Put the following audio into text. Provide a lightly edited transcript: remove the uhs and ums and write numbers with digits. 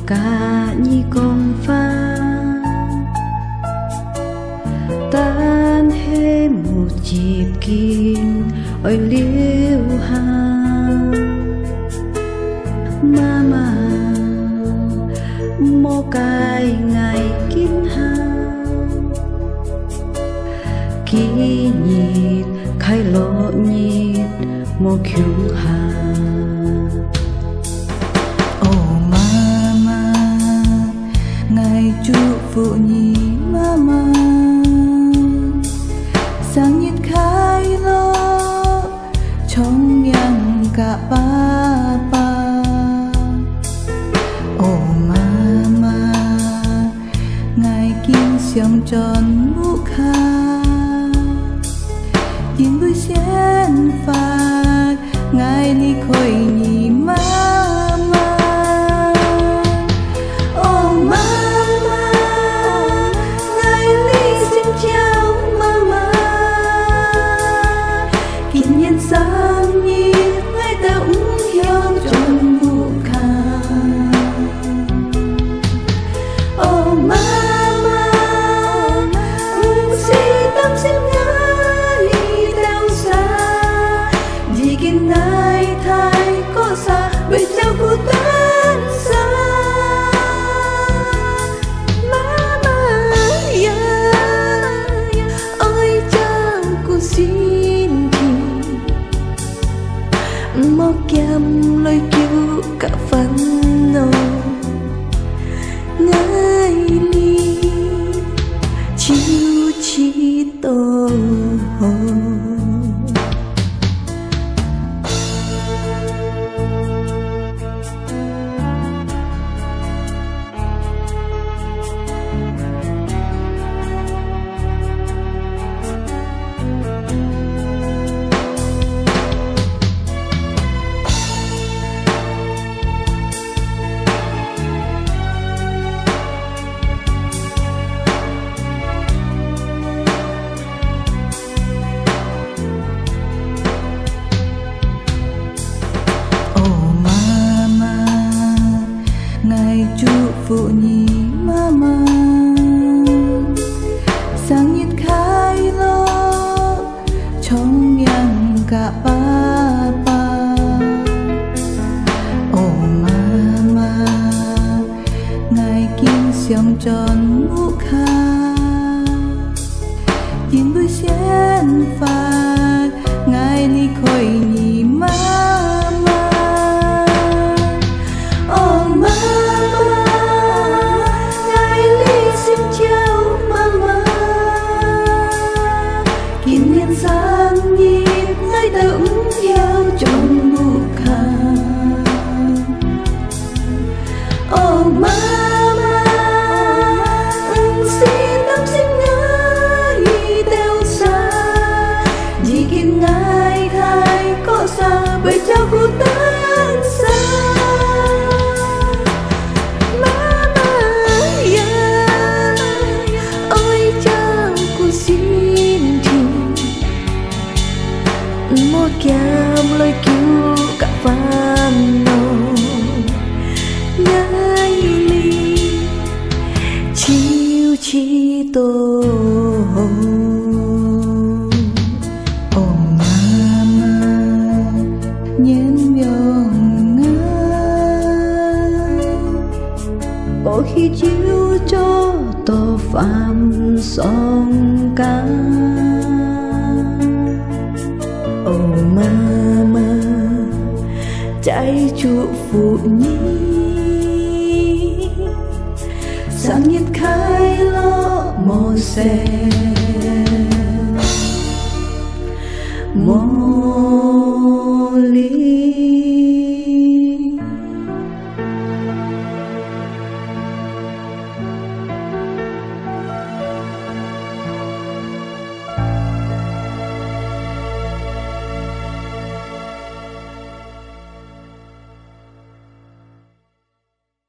cả nhi con pha tan hết một dịp kim ôi liêu hàng mama mô cái ngày kín hàng kỷ nhịp khai lộ nhịp mô khiêu hàng. Oh mama ngày chúc phụ nhi mama sáng nhật khai lo trong miệng cả papa. Oh mama ngày kim xiong tròn mũ kha tin vui sen phạt ngày đi khôi nhị mama. Oh mama ngày đi xin chào mama kỷ niệm sáng nhị ngày ta ung hiong tròn mũ kha. Oh mama si tâm xin ngài theo xa đi kinh nay thay có xa với theo cô tan xa. Mama ơi cha cô xin thì mò kem lôi kêu cả phấn nô ngài ly chiêu chi tô. Chúc phụ nhi mama sáng nhật khai lo trong miệng cả papa. Oh mama ngày kim xiong tròn mũ kha tin vui sen phạt ngày đi khôi nhị mama. Oh mama sáng nhìn ngay ta ung theo trong mũ kha. Oh mama xin tâm xin ngài theo xa đi kinh ngài thay có xa bởi cho cô tan xa. Mama ơi cha cô xin mò kem lôi kêu cả phàn nô ngài ly chiêu chi tô. Oh mama nhén nhong ngài ô khi chiêu cho tô phạm song ca. Oh mama trái chúc phụ nhi sáng nhật khai lo mồ xe